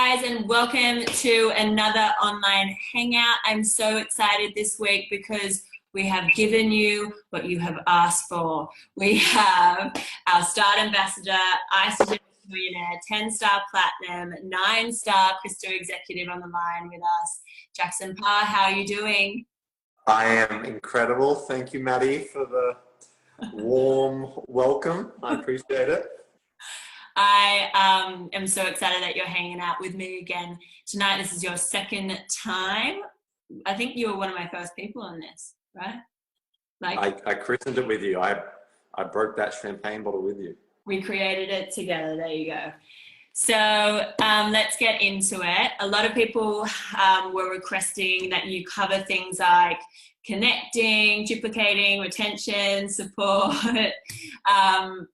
guys, and welcome to another online hangout. I'm so excited this week because we have given you what you have asked for. We have our Start Ambassador, Isogen Millionaire, 10-star Platinum, 9-star Crystal Executive on the line with us. Jackson Parr, how are you doing? I am incredible. Thank you, Maddie, for the warm welcome. I appreciate it. I am so excited that you're hanging out with me again tonight. This is your second time. I think you were one of my first people on this, right? I christened it with you. I broke that champagne bottle with you. We created it together. There you go. So let's get into it. A lot of people were requesting that you cover things like connecting, duplicating, retention, support,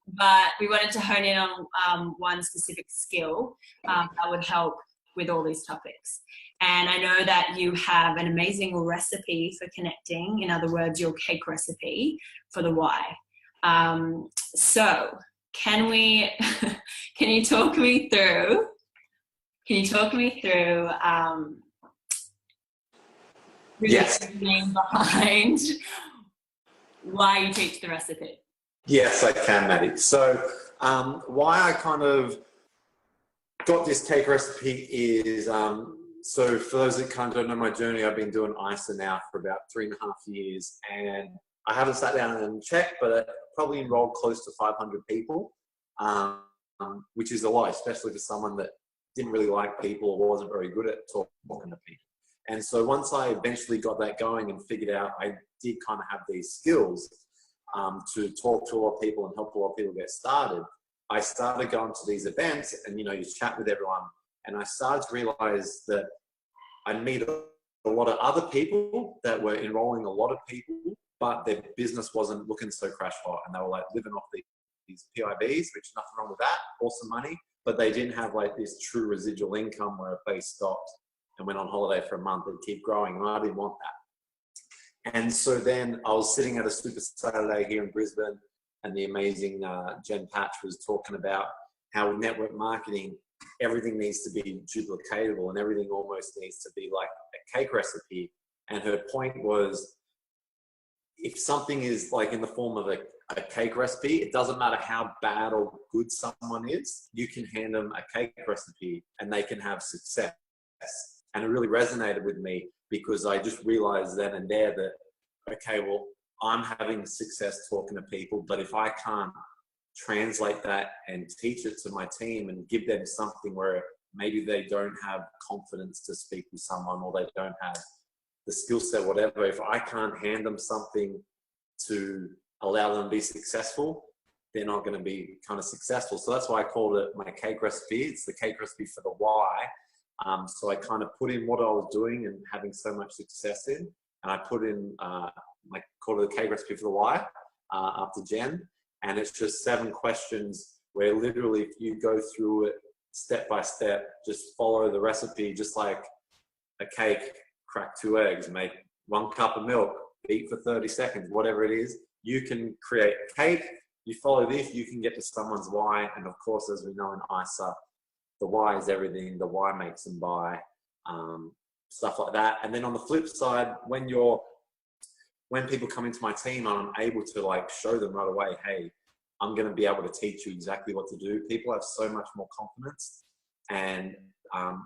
but we wanted to hone in on one specific skill that would help with all these topics. And I know that you have an amazing recipe for connecting, in other words, your cake recipe for the why. So can you talk me through Yes. behind why you teach the recipe? Yes, I can, Maddie. So why I kind of got this cake recipe is, so for those that kind of don't know my journey, I've been doing ISA now for about 3.5 years, and I haven't sat down and checked, but I probably enrolled close to 500 people, which is a lot, especially for someone that didn't really like people or wasn't very good at talking to people. And so once I eventually got that going and figured out I did kind of have these skills to talk to a lot of people and help a lot of people get started, I started going to these events and, you chat with everyone. And I started to realize that I'd meet a lot of other people that were enrolling a lot of people, but their business wasn't looking so crash hot. And they were like living off these PIBs, which nothing wrong with that, awesome money, but they didn't have like this true residual income where if they stopped and went on holiday for a month, they'd keep growing. And I didn't want that. And so then I was sitting at a Super Saturday here in Brisbane, and the amazing Jen Patch was talking about how network marketing, everything needs to be duplicatable and everything almost needs to be like a cake recipe. And her point was, if something is like in the form of a cake recipe, it doesn't matter how bad or good someone is, you can hand them a cake recipe and they can have success. And it really resonated with me because I just realized then and there that, okay, well, I'm having success talking to people, but if I can't translate that and teach it to my team and give them something where maybe they don't have confidence to speak with someone or they don't have the skill set, whatever, if I can't hand them something to allow them to be successful, they're not going to be kind of successful. So that's why I called it my cake recipe. It's the cake recipe for the why. So I kind of put in what I was doing and having so much success in, and I put in, called it the cake recipe for the why after Jen. And it's just 7 questions where literally if you go through it step by step, just follow the recipe, just like a cake, crack 2 eggs, make 1 cup of milk, beat for 30 seconds, whatever it is, you can create a cake. You follow this, you can get to someone's why. And of course, as we know in ISA, the why is everything. The why makes them buy, stuff like that. And then on the flip side, when people come into my team, I'm able to like show them right away, hey, I'm going to be able to teach you exactly what to do. People have so much more confidence, and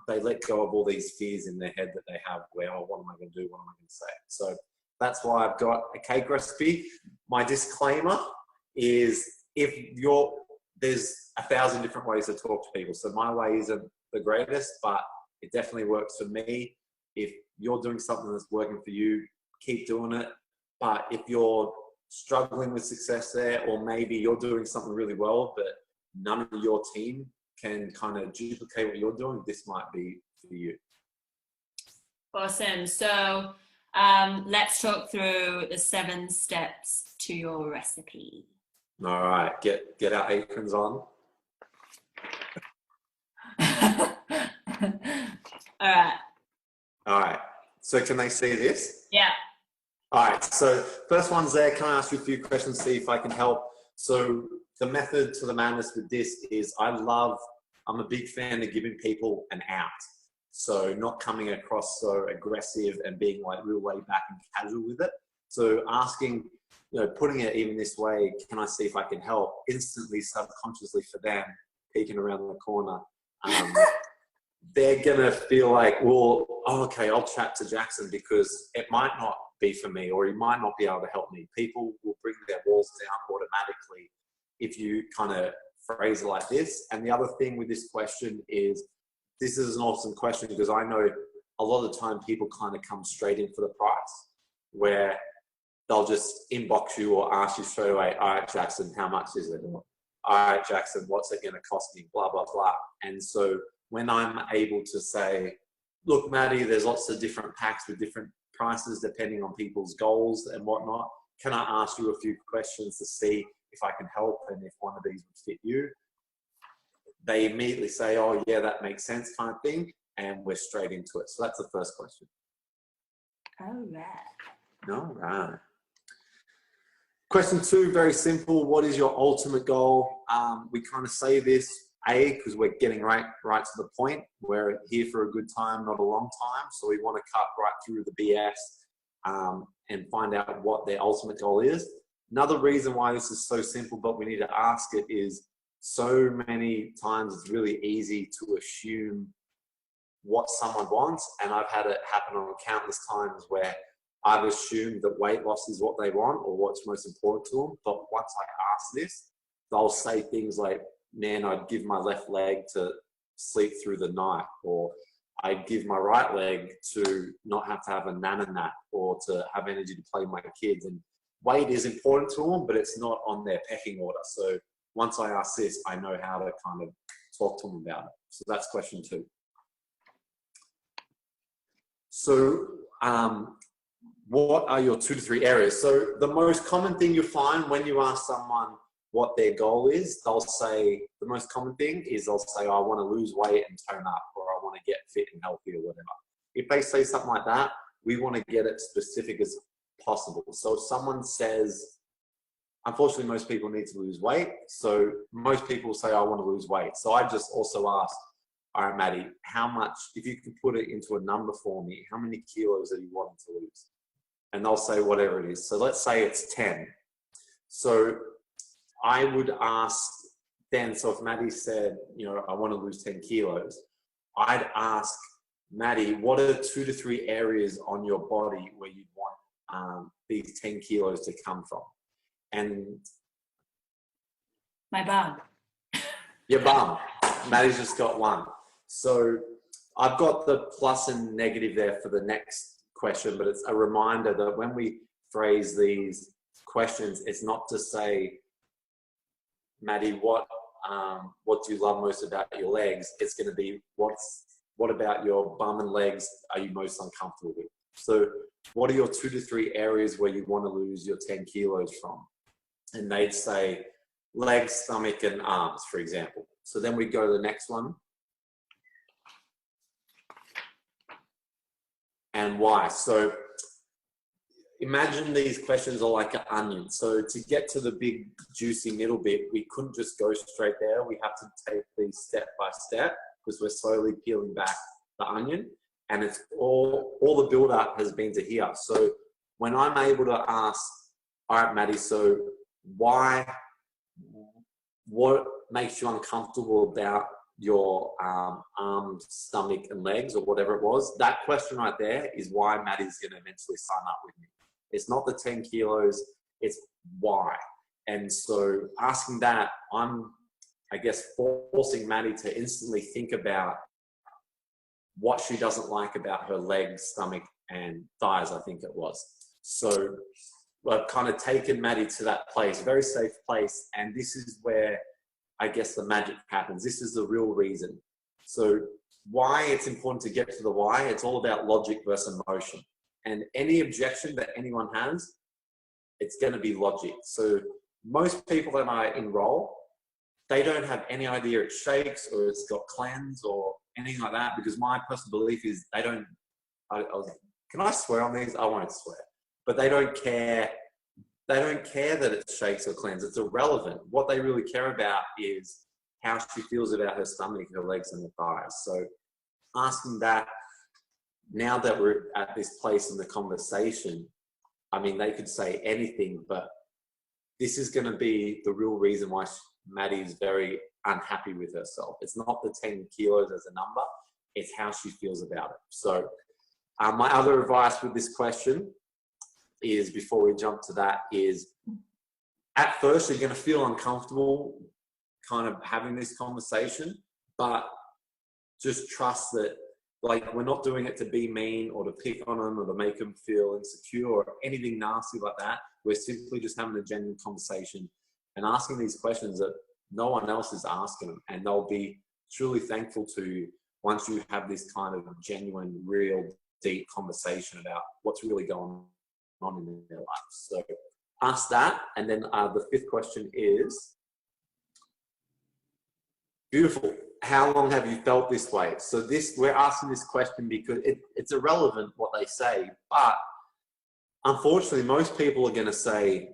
they let go of all these fears in their head that they have where, oh, what am I going to do? What am I going to say? So that's why I've got a cake recipe. My disclaimer is there's 1,000 different ways to talk to people. So my way isn't the greatest, but it definitely works for me. If you're doing something that's working for you, keep doing it. But if you're struggling with success there, or maybe you're doing something really well, but none of your team can kind of duplicate what you're doing, this might be for you. Awesome. So let's talk through the 7 steps to your recipe. All right, get our aprons on. All right. So can they see this? Yeah. All right, so first one's there. Can I ask you a few questions, see if I can help? So the method to the madness with this is I love I'm a big fan of giving people an out. So not coming across so aggressive and being like real laid back and casual with it. So asking, putting it even this way, can I see if I can help? Instantly, subconsciously for them, peeking around the corner, they're going to feel like, well, oh, okay, I'll chat to Jackson because it might not be for me, or he might not be able to help me. People will bring their walls down automatically if you kind of phrase it like this. And the other thing with this question is, this is an awesome question because I know a lot of the time people kind of come straight in for the price, where they'll just inbox you or ask you straight away, all right, Jackson, how much is it? Or, all right, Jackson, what's it going to cost me? Blah, blah, blah. And so when I'm able to say, look, Maddie, there's lots of different packs with different prices depending on people's goals and whatnot. Can I ask you a few questions to see if I can help and if one of these would fit you? They immediately say, oh, yeah, that makes sense kind of thing. And we're straight into it. So that's the first question. All right. All right. Question 2, very simple. What is your ultimate goal? We kind of say this, because we're getting right to the point. We're here for a good time, not a long time. So we want to cut right through the BS and find out what their ultimate goal is. Another reason why this is so simple, but we need to ask it, is so many times it's really easy to assume what someone wants. And I've had it happen on countless times where I've assumed that weight loss is what they want or what's most important to them. But once I ask this, they'll say things like, man, I'd give my left leg to sleep through the night, or I'd give my right leg to not have to have a nana nap, or to have energy to play with my kids. And weight is important to them, but it's not on their pecking order. So once I ask this, I know how to kind of talk to them about it. So that's question 2. So what are your 2 to 3 areas? So the most common thing you find when you ask someone what their goal is, they'll say, the most common thing is they'll say, oh, I want to lose weight and tone up, or I want to get fit and healthy, or whatever. If they say something like that, we want to get it specific as possible. So if someone says, unfortunately, most people need to lose weight. So most people say, I want to lose weight. So I just also ask, all right, Maddie, how much, if you can put it into a number for me, how many kilos are you wanting to lose? And they'll say whatever it is. So let's say it's 10. So I would ask then, so if Maddie said, I want to lose 10 kilos, I'd ask Maddie, what are 2 to 3 areas on your body where you'd want these 10 kilos to come from? And my bum. Your bum. Maddie's just got one. So I've got the plus and negative there for the next question, but it's a reminder that when we phrase these questions, it's not to say, Maddie, what do you love most about your legs? It's going to be, what about your bum and legs are you most uncomfortable with? So what are your 2 to 3 areas where you want to lose your 10 kilos from? And they'd say legs, stomach, and arms, for example. So then we go to the next one. And why? So imagine these questions are like an onion. So to get to the big juicy middle bit, we couldn't just go straight there. We have to take these step by step because we're slowly peeling back the onion, and it's all the build up has been to here. So when I'm able to ask, all right, Maddie, so what makes you uncomfortable about your arms, stomach, and legs, or whatever it was? That question right there is why Maddie's going to eventually sign up with me. It's not the 10 kilos, it's why. And so asking that, I'm, I guess, forcing Maddie to instantly think about what she doesn't like about her legs, stomach, and thighs, I think it was. So I've kind of taken Maddie to that place, very safe place. And this is where I guess the magic happens. This is the real reason. So why it's important to get to the why, it's all about logic versus emotion. And any objection that anyone has, it's going to be logic. So most people that I enroll, they don't have any idea it shakes or it's got cleanse or anything like that, because my personal belief is they don't, can I swear on these? I won't swear. But they don't care. They don't care that it shakes or cleanse. It's irrelevant. What they really care about is how she feels about her stomach, her legs and her thighs. So asking that, now that we're at this place in the conversation, I mean, they could say anything, but this is going to be the real reason why Maddie's very unhappy with herself. It's not the 10 kilos as a number, it's how she feels about it. So my other advice with this question is, before we jump to that, is at first you're going to feel uncomfortable kind of having this conversation, but just trust that, like, we're not doing it to be mean or to pick on them or to make them feel insecure or anything nasty like that. We're simply just having a genuine conversation and asking these questions that no one else is asking them, and they'll be truly thankful to you once you have this kind of genuine, real, deep conversation about what's really going on in their life. So ask that. And then the fifth question is, beautiful, how long have you felt this way? So we're asking this question because it's irrelevant what they say, but unfortunately most people are going to say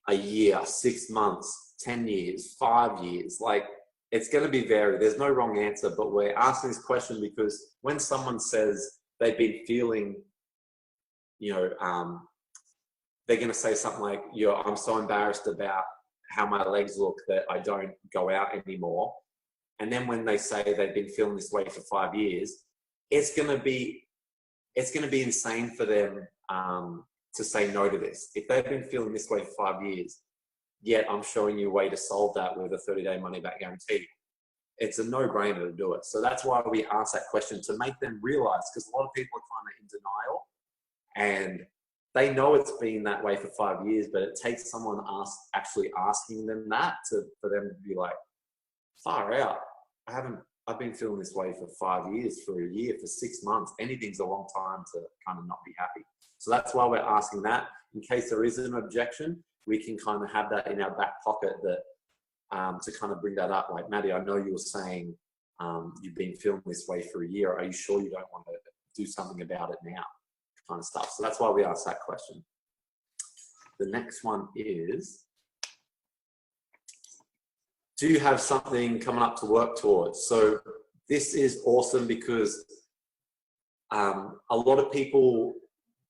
a year, 6 months, 10 years, 5 years. Like, it's going to be varied. There's no wrong answer, but we're asking this question because when someone says they've been feeling, they're going to say something like, I'm so embarrassed about how my legs look that I don't go out anymore. And then when they say they've been feeling this way for 5 years, it's going to be insane for them to say no to this. If they've been feeling this way for 5 years, yet I'm showing you a way to solve that with a 30-day money-back guarantee, it's a no-brainer to do it. So that's why we ask that question, to make them realize, because a lot of people are kind of in denial and they know it's been that way for 5 years, but it takes someone actually asking them that for them to be like, far out. I've been feeling this way for 5 years, for a year, for 6 months. Anything's a long time to kind of not be happy. So that's why we're asking that. In case there is an objection, we can kind of have that in our back pocket that to kind of bring that up. Like, Maddie, I know you were saying you've been feeling this way for a year. Are you sure you don't want to do something about it now? Kind of stuff. So that's why we ask that question. The next one is, do you have something coming up to work towards? So this is awesome because a lot of people,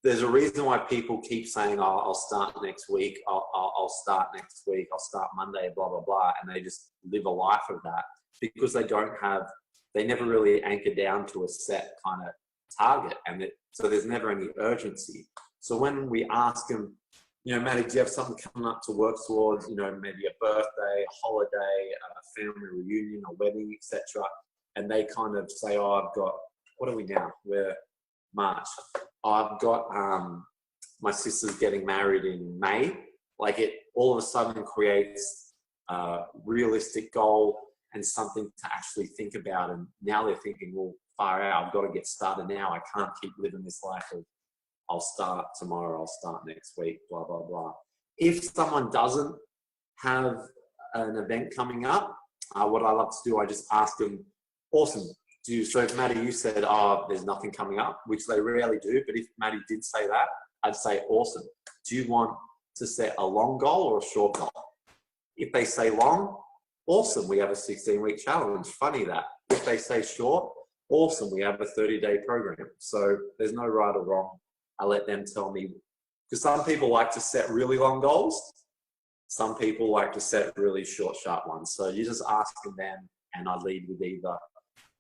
there's a reason why people keep saying, oh, I'll start next week, I'll start next week, I'll start Monday, blah, blah, blah. And they just live a life of that because they never really anchor down to a set kind of target. So there's never any urgency. So when we ask them, Maddie, do you have something coming up to work towards, maybe a birthday, a holiday, a family reunion, a wedding, etc. And they kind of say, oh, I've got, what are we now? We're March. I've got my sister's getting married in May. Like, it all of a sudden creates a realistic goal and something to actually think about. And now they're thinking, well, far out, I've got to get started now. I can't keep living this life of, I'll start tomorrow, I'll start next week, blah, blah, blah. If someone doesn't have an event coming up, what I love to do, I just ask them, awesome. So if Maddie, you said, oh, there's nothing coming up, which they rarely do, but if Maddie did say that, I'd say, awesome. Do you want to set a long goal or a short goal? If they say long, awesome, we have a 16-week challenge. Funny that. If they say short, awesome, we have a 30-day program. So there's no right or wrong. I let them tell me, because some people like to set really long goals. Some people like to set really short, sharp ones. So you just ask them, and I lead with either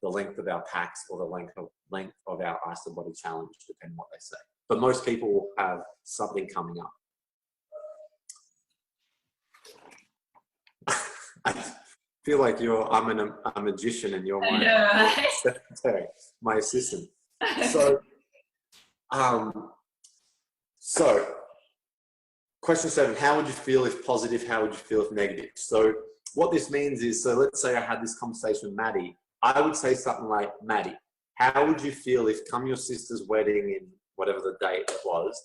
the length of our packs or the length of our Ice the Body challenge, depending on what they say. But most people will have something coming up. I feel like I'm a magician and you're my secretary, my assistant. So question 7, how would you feel if positive? How would you feel if negative? So what this means is, so let's say I had this conversation with Maddie. I would say something like, Maddie, how would you feel if come your sister's wedding in whatever the date was,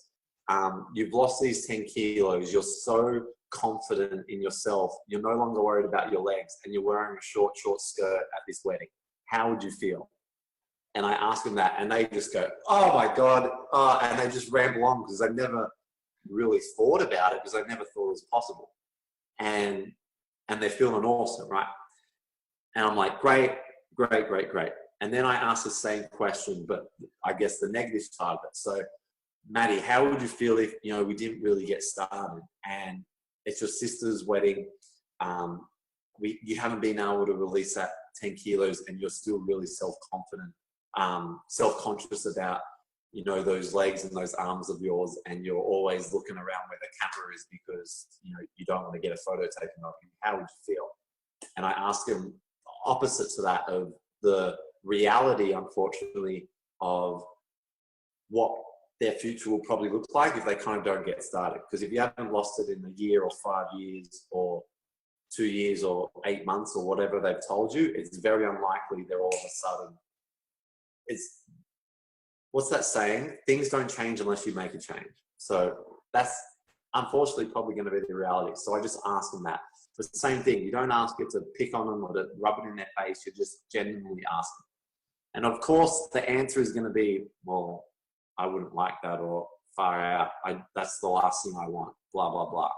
you've lost these 10 kilos, you're so confident in yourself, you're no longer worried about your legs, and you're wearing a short skirt at this wedding. How would you feel? And I ask them that, and they just go, oh my God, and they just ramble on because they've never really thought about it, because they never thought it was possible. And they're feeling awesome, right? And I'm like, great, great, great, great. And then I asked the same question, but I guess the negative side of it. So, Maddie, how would you feel if, you know, we didn't really get started and it's your sister's wedding? You haven't been able to release that 10 kilos and you're still really self-confident, self-conscious about, you know, those legs and those arms of yours, and you're always looking around where the camera is because, you know, you don't want to get a photo taken of you. How would you feel? And I asked him opposite to that, of the reality, unfortunately, of what their future will probably look like if they kind of don't get started. Because if you haven't lost it in a year or 5 years or 2 years or 8 months or whatever they've told you, it's very unlikely they're all of a sudden. It's, what's that saying? Things don't change unless you make a change. So that's unfortunately probably going to be the reality. So I just asked them that. It's the same thing. You don't ask it to pick on them or to rub it in their face. You just genuinely ask them. And of course, the answer is going to be, well, I wouldn't like that, or far out. That's the last thing I want, blah, blah, blah.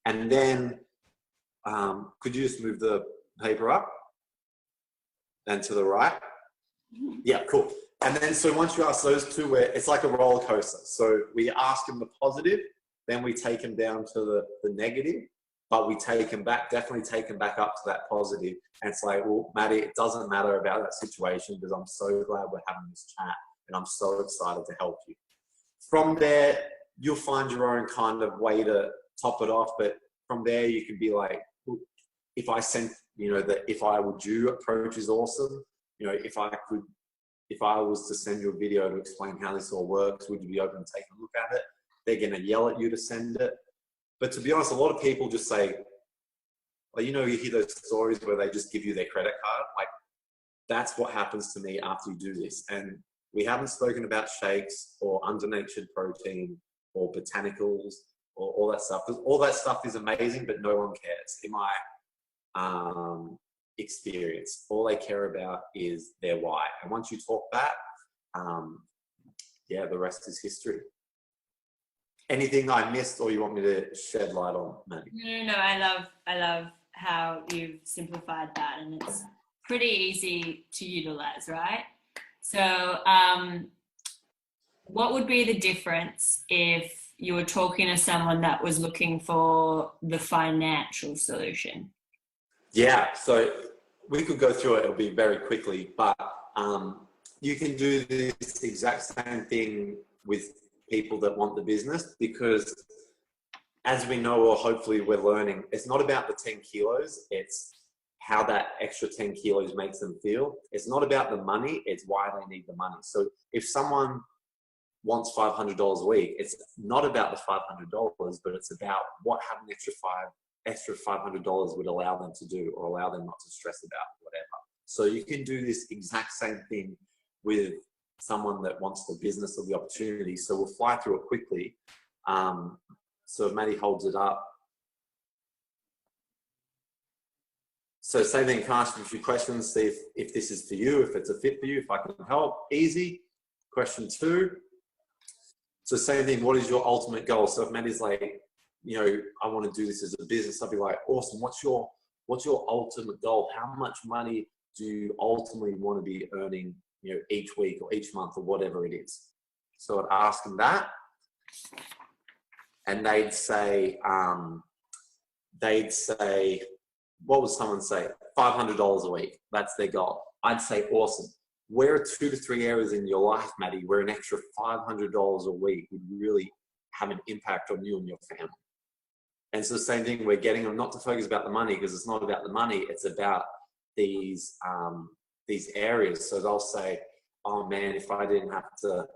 And then, could you just move the paper up and to the right? Yeah, cool. And then, so once you ask those two, where it's like a roller coaster. So we ask them the positive, then we take them down to the negative, but we take them back, definitely take them back up to that positive. And it's like, well, Maddie, it doesn't matter about that situation because I'm so glad we're having this chat and I'm so excited to help you. From there, you'll find your own kind of way to top it off. But from there, you can be like, if I sent, you know, the if I would you approach is awesome. You know, if I was to send you a video to explain how this all works, would you be open to taking a look at it? They're going to yell at you to send it. But to be honest, a lot of people just say, well, you know, you hear those stories where they just give you their credit card. Like, that's what happens to me after you do this. And we haven't spoken about shakes or undernatured protein or botanicals or all that stuff. Because all that stuff is amazing, but no one cares. In my experience, all they care about is their why. And once you talk that, yeah, the rest is history. Anything I missed or you want me to shed light on, Maddie? No, I love how you've simplified that, and it's pretty easy to utilize, right? So what would be the difference if you were talking to someone that was looking for the financial solution? Yeah, so we could go through it, it'll be very quickly, but you can do this exact same thing with people that want the business, because as we know, or hopefully we're learning, it's not about the 10 kilos, it's how that extra 10 kilos makes them feel. It's not about the money, it's why they need the money. So if someone wants $500 a week, it's not about the $500, but it's about what having extra $500 would allow them to do, or allow them not to stress about whatever. So you can do this exact same thing with someone that wants the business or the opportunity. So we'll fly through it quickly. So if Maddie holds it up. So same thing, can I ask you a few questions, see if this is for you, if it's a fit for you, if I can help. Easy. Question 2. So same thing, what is your ultimate goal? So if Maddie's like, you know, I want to do this as a business, I'll be like, awesome, what's your ultimate goal? How much money do you ultimately want to be earning, you know, each week or each month or whatever it is? So I'd ask them that, and they'd say, what would someone say? $500 a week. That's their goal. I'd say, awesome. Where are 2 to 3 areas in your life, Maddie, where an extra $500 a week would really have an impact on you and your family? And so the same thing, we're getting them not to focus about the money, because it's not about the money, it's about these areas. So they'll say, oh man, if I didn't have to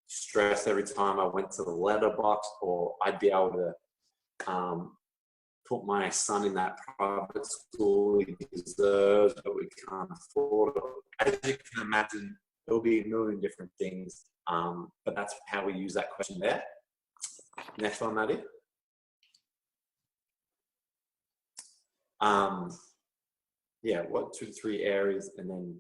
stress every time I went to the letterbox, or I'd be able to put my son in that private school he deserves, but we can't afford it. As you can imagine, there'll be a million different things, but that's how we use that question there. Next one, Maddie. Yeah, what 2 to 3 areas, and then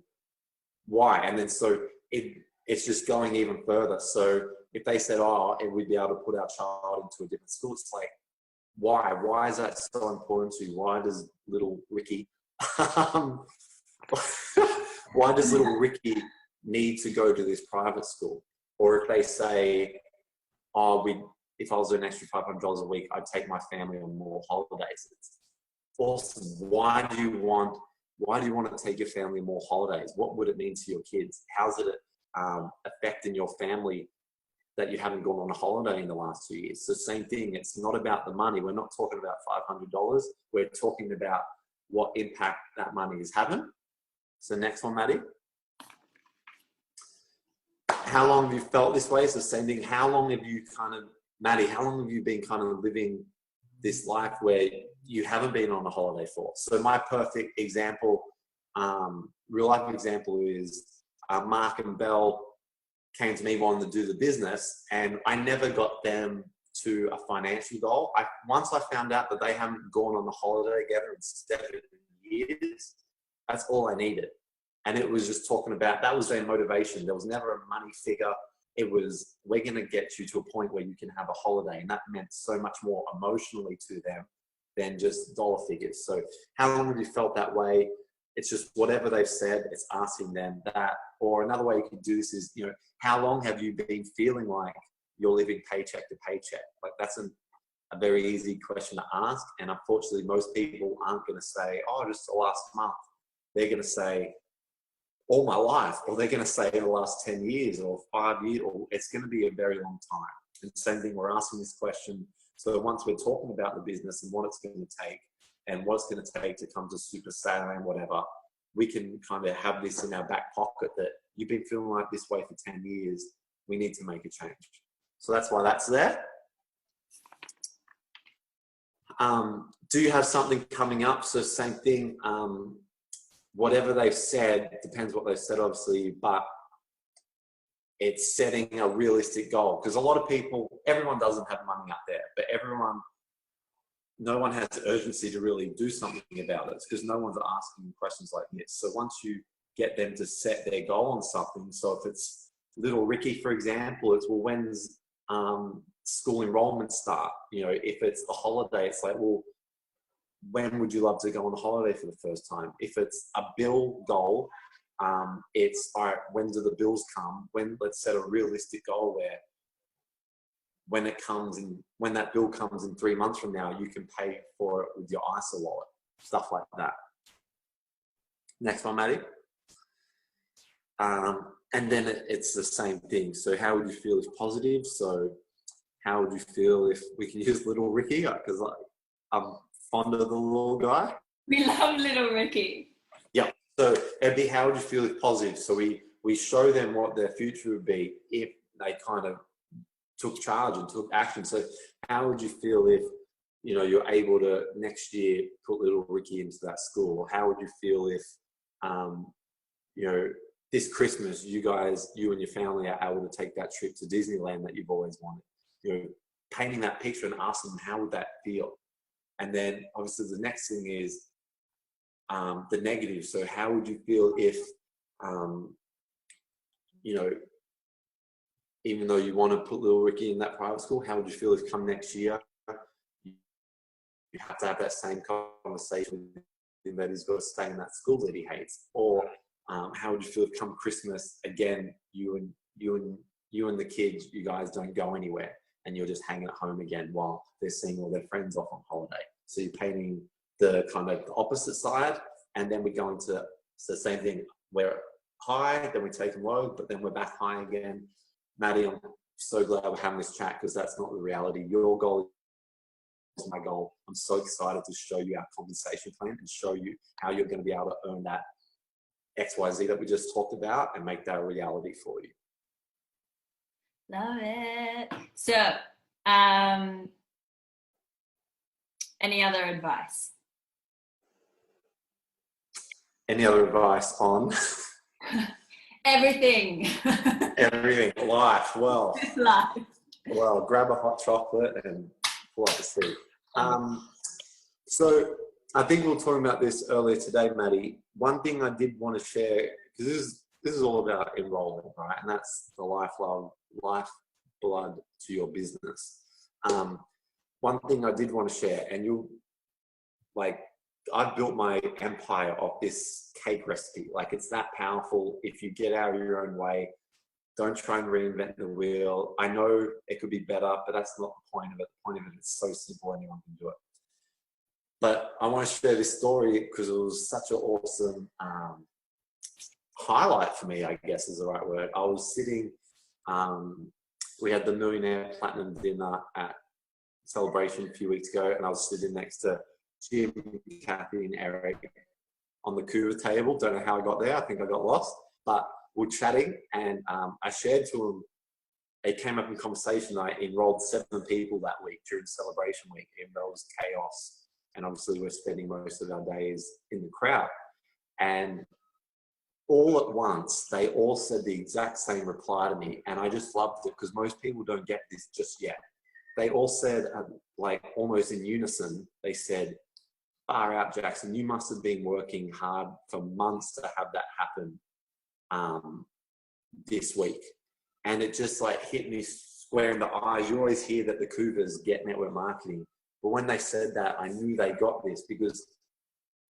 why? And then so it's just going even further. So if they said, oh, and we'd be able to put our child into a different school, it's like, why? Why is that so important to you? Why does little Ricky Um, why does little Ricky need to go to this private school? Or if they say, oh, if I was doing an extra $500 a week, I'd take my family on more holidays. It's awesome. Why do you want to take your family on more holidays? What would it mean to your kids? How's it affecting your family that you haven't gone on a holiday in the last 2 years? So same thing. It's not about the money. We're not talking about $500. We're talking about what impact that money is having. So next one, Maddie. How long have you felt this way? So same thing. How long have you Maddie, how long have you been kind of living this life where you haven't been on a holiday for? So my perfect example, real life example is Mark and Belle came to me wanting to do the business, and I never got them to a financial goal. Once I found out that they haven't gone on the holiday together in 7 years, that's all I needed. And it was just talking about, that was their motivation. There was never a money figure. It was, we're going to get you to a point where you can have a holiday. And that meant so much more emotionally to them than just dollar figures. So how long have you felt that way? It's just whatever they've said, it's asking them that. Or another way you can do this is, how long have you been feeling like you're living paycheck to paycheck? Like that's a very easy question to ask. And unfortunately, most people aren't going to say, oh, just the last month. They're going to say, all my life, or they're going to say the last 10 years or 5 years, or it's going to be a very long time. And same thing, we're asking this question. So once we're talking about the business and what it's going to take and what it's going to take to come to Super Saturday and whatever, we can kind of have this in our back pocket that you've been feeling like this way for 10 years. We need to make a change. So that's why that's there. Do you have something coming up? So same thing. Whatever they've said, depends what they've said, obviously, but it's setting a realistic goal. Because a lot of people, everyone doesn't have money up there, but no one has urgency to really do something about it because no one's asking questions like this. So once you get them to set their goal on something, so if it's little Ricky, for example, it's, well, when's school enrollment start? If it's the holiday, it's like, well, when would you love to go on holiday for the first time? If it's a bill goal, it's, all right, when do the bills come? Let's set a realistic goal where when that bill comes in 3 months from now, you can pay for it with your ISA wallet, stuff like that. Next one, Maddie. And then it's the same thing. So how would you feel if positive? So how would you feel if we can use little Ricky? Because I'm fond of the little guy. We love little Ricky. Yeah. So it'd be, how would you feel if positive? So we show them what their future would be if they kind of took charge and took action. So how would you feel if, you're able to next year put little Ricky into that school? Or how would you feel if, this Christmas, you and your family are able to take that trip to Disneyland that you've always wanted? Painting that picture and asking them, how would that feel? And then obviously the next thing is the negative. So how would you feel if, even though you want to put little Ricky in that private school, how would you feel if come next year, you have to have that same conversation with him that he's got to stay in that school that he hates? Or how would you feel if come Christmas, again, you and the kids, you guys don't go anywhere and you're just hanging at home again while they're seeing all their friends off on holiday? So you're painting the kind of the opposite side, and then we go into the same thing. We're high, then we take them low, but then we're back high again. Maddie, I'm so glad we're having this chat because that's not the reality. Your goal is my goal. I'm so excited to show you our compensation plan and show you how you're going to be able to earn that XYZ that we just talked about and make that a reality for you. Love it. So, any other advice? Any other advice on? Everything. Everything. Life. Well. Life. Well, grab a hot chocolate and pull up a seat. So I think we were talking about this earlier today, Maddie. One thing I did want to share, because this is all about enrollment, right? And that's the lifeblood to your business. One thing I did want to share, and I've built my empire off this cake recipe. Like, it's that powerful. If you get out of your own way, don't try and reinvent the wheel. I know it could be better, but that's not the point of it. The point of it is so simple, anyone can do it. But I want to share this story because it was such an awesome highlight for me, I guess is the right word. I was sitting, we had the Millionaire Platinum dinner at Celebration a few weeks ago, and I was sitting next to Jim, Kathy, and Eric on the Couva table. Don't know how I got there. I think I got lost, but we're chatting, and I shared to them. It came up in conversation. I enrolled 7 people that week during Celebration week, even though it was chaos. And obviously, we're spending most of our days in the crowd. And all at once, they all said the exact same reply to me, and I just loved it because most people don't get this just yet. They all said, like almost in unison, they said, "Far out, Jackson, you must have been working hard for months to have that happen this week." And it just like hit me square in the eyes. You always hear that the Cougars get network marketing, but when they said that, I knew they got this, because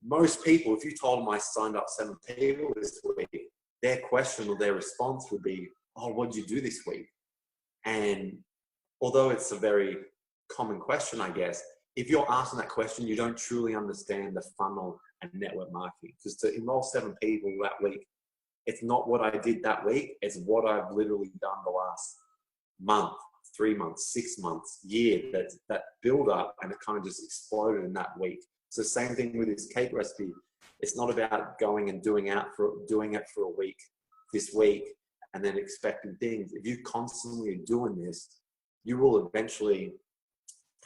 most people, if you told them I signed up 7 people this week, their question or their response would be, "Oh, what did you do this week?" And although it's a very common question, I guess, if you're asking that question, you don't truly understand the funnel and network marketing. Because to enroll 7 people that week, it's not what I did that week. It's what I've literally done the last month, 3 months, 6 months, year, that build up, and it kind of just exploded in that week. So same thing with this cake recipe. It's not about going and doing it for a week, this week, and then expecting things. If you constantly are doing this, you will eventually,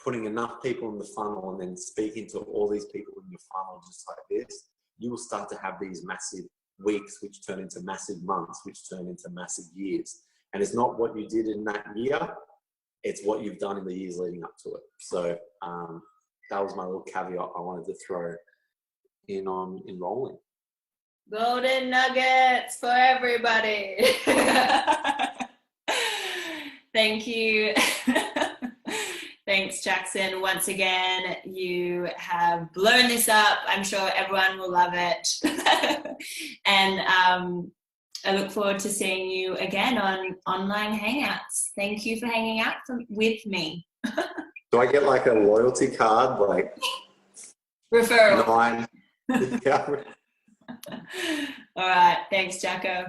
putting enough people in the funnel and then speaking to all these people in your funnel just like this, you will start to have these massive weeks, which turn into massive months, which turn into massive years. And it's not what you did in that year, it's what you've done in the years leading up to it. So that was my little caveat I wanted to throw in on enrolling. Golden nuggets for everybody. Thank you. Thanks, Jackson. Once again, you have blown this up. I'm sure everyone will love it. And I look forward to seeing you again on online Hangouts. Thank you for hanging out with me. Do I get like a loyalty card, like referral? 9? Yeah. All right. Thanks, Jacko.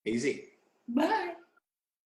Easy. Bye.